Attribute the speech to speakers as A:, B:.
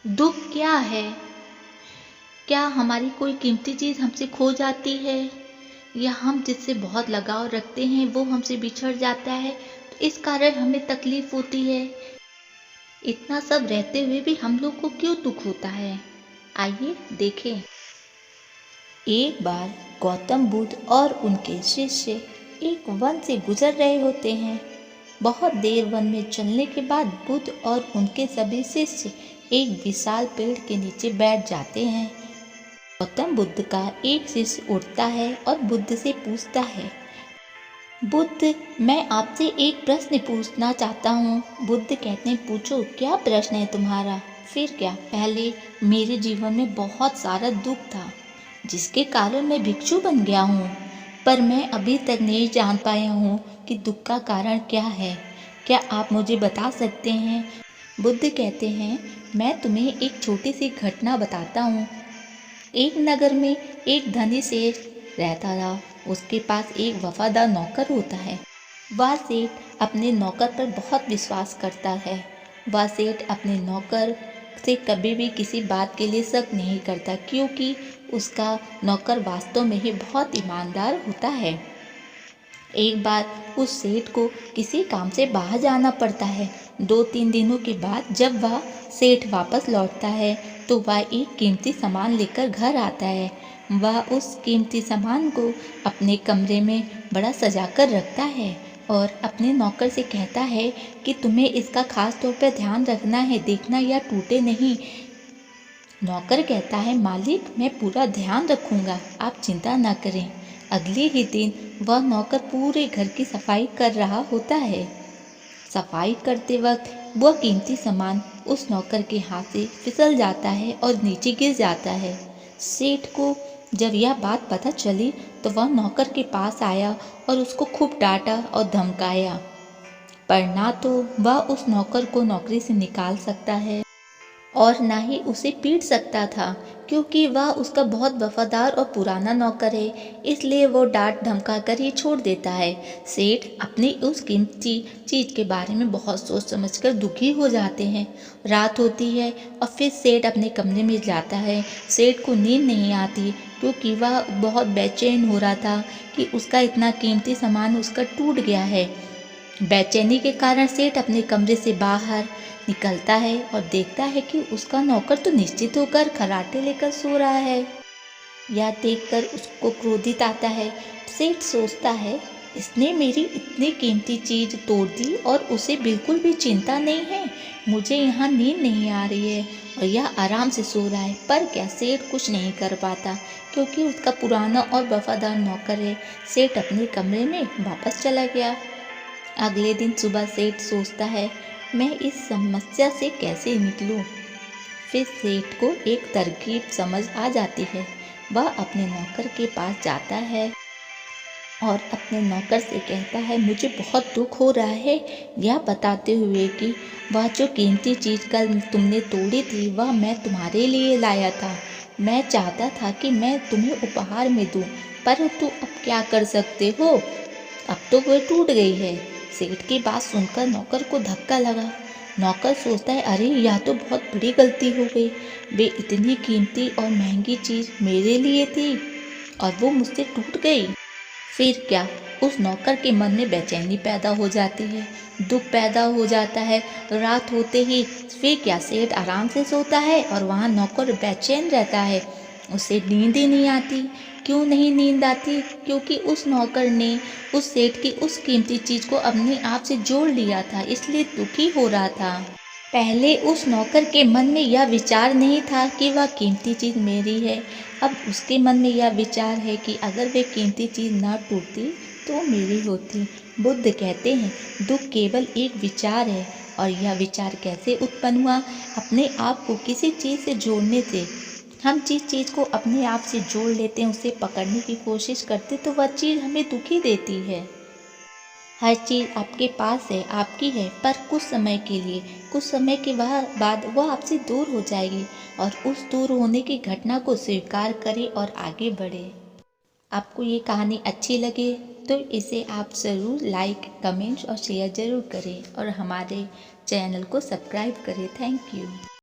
A: दुख क्या है? क्या हमारी कोई कीमती चीज़ हमसे खो जाती है, या हम जिससे बहुत लगाव रखते हैं वो हमसे बिछड़ जाता है, तो इस कारण हमें तकलीफ होती है। इतना सब रहते हुए भी हम लोग को क्यों दुख होता है? आइए देखें। एक बार गौतम बुद्ध और उनके शिष्य एक वन से गुजर रहे होते हैं। बहुत देर वन में चलने के बाद बुद्ध और उनके सभी शिष्य एक विशाल पेड़ के नीचे बैठ जाते हैं। गौतम बुद्ध का एक शिष्य उठता है और बुद्ध से पूछता है, बुद्ध, मैं आपसे एक प्रश्न पूछना चाहता हूँ। बुद्ध कहते हैं, पूछो, क्या प्रश्न है तुम्हारा? फिर क्या, पहले मेरे जीवन में बहुत सारा दुख था जिसके कारण मैं भिक्षु बन गया हूँ, पर मैं अभी तक नहीं जान पाया हूँ कि दुख का कारण क्या है। क्या आप मुझे बता सकते हैं? बुद्ध कहते हैं, मैं तुम्हें एक छोटी सी घटना बताता हूँ। एक नगर में एक धनी सेठ रहता था। उसके पास एक वफादार नौकर होता है। वह सेठ अपने नौकर पर बहुत विश्वास करता है। वह सेठ अपने नौकर से कभी भी किसी बात के लिए शक नहीं करता, क्योंकि उसका नौकर वास्तव में ही बहुत ईमानदार होता है। एक बार उस सेठ को किसी काम से बाहर जाना पड़ता है। 2-3 दिनों के बाद जब वह सेठ वापस लौटता है तो वह एक कीमती सामान लेकर घर आता है। वह उस कीमती सामान को अपने कमरे में बड़ा सजा कर रखता है और अपने नौकर से कहता है कि तुम्हें इसका खास तौर पर ध्यान रखना है, देखना यह टूटे नहीं। नौकर कहता है, मालिक, मैं पूरा ध्यान रखूंगा, आप चिंता ना करें। अगले ही दिन वह नौकर पूरे घर की सफाई कर रहा होता है। सफाई करते वक्त वह कीमती सामान उस नौकर के हाथ से फिसल जाता है और नीचे गिर जाता है। सेठ को जब यह बात पता चली तो वह नौकर के पास आया और उसको खूब डांटा और धमकाया, पर ना तो वह उस नौकर को नौकरी से निकाल सकता है और ना ही उसे पीट सकता था, क्योंकि वह उसका बहुत वफादार और पुराना नौकर है। इसलिए वो डांट धमका कर ही छोड़ देता है। सेठ अपनी उस कीमती चीज़ के बारे में बहुत सोच समझकर दुखी हो जाते हैं। रात होती है और फिर सेठ अपने कमरे में जाता है। सेठ को नींद नहीं आती, क्योंकि वह बहुत बेचैन हो रहा था कि उसका इतना कीमती सामान उसका टूट गया है। बेचैनी के कारण सेठ अपने कमरे से बाहर निकलता है और देखता है कि उसका नौकर तो निश्चित होकर खराटे लेकर सो रहा है। यह देखकर उसको क्रोधित आता है। सेठ सोचता है, इसने मेरी इतनी कीमती चीज़ तोड़ दी और उसे बिल्कुल भी चिंता नहीं है। मुझे यहाँ नींद नहीं आ रही है और यह आराम से सो रहा है। पर क्या, सेठ कुछ नहीं कर पाता, क्योंकि उसका पुराना और वफादार नौकर है। सेठ अपने कमरे में वापस चला गया। अगले दिन सुबह सेठ सोचता है, मैं इस समस्या से कैसे निकलूं? फिर सेठ को एक तरकीब समझ आ जाती है। वह अपने नौकर के पास जाता है और अपने नौकर से कहता है, मुझे बहुत दुख हो रहा है, यह बताते हुए कि वह जो कीमती चीज़ कल तुमने तोड़ी थी वह मैं तुम्हारे लिए लाया था। मैं चाहता था कि मैं तुम्हें उपहार में दूं, परंतु अब क्या कर सकते हो, अब तो वह टूट गई है। सेठ की बात सुनकर नौकर को धक्का लगा। नौकर सोचता है, अरे यह तो बहुत बड़ी गलती हो गई। वे इतनी कीमती और महंगी चीज़ मेरे लिए थी और वो मुझसे टूट गई। फिर क्या, उस नौकर के मन में बेचैनी पैदा हो जाती है, दुख पैदा हो जाता है। रात होते ही फिर क्या, सेठ आराम से सोता है और वहाँ नौकर बेचैन रहता है। उसे नींद ही नहीं आती। क्यों नहीं नींद आती? क्योंकि उस नौकर ने उस सेठ की उस कीमती चीज़ को अपने आप से जोड़ लिया था, इसलिए दुखी हो रहा था। पहले उस नौकर के मन में यह विचार नहीं था कि वह कीमती चीज़ मेरी है। अब उसके मन में यह विचार है कि अगर वे कीमती चीज़ ना टूटती तो मेरी होती। बुद्ध कहते हैं, दुख केवल एक विचार है, और यह विचार कैसे उत्पन्न हुआ? अपने आप को किसी चीज़ से जोड़ने से। हम जिस चीज़ को अपने आप से जोड़ लेते हैं, उसे पकड़ने की कोशिश करते, तो वह चीज़ हमें दुखी देती है। हर चीज़ आपके पास है, आपकी है, पर कुछ समय के लिए, कुछ समय के बाद वह आपसे दूर हो जाएगी, और उस दूर होने की घटना को स्वीकार करें और आगे बढ़े। आपको ये कहानी अच्छी लगे तो इसे आप ज़रूर लाइक, कमेंट्स और शेयर ज़रूर करें, और हमारे चैनल को सब्सक्राइब करें। Thank you.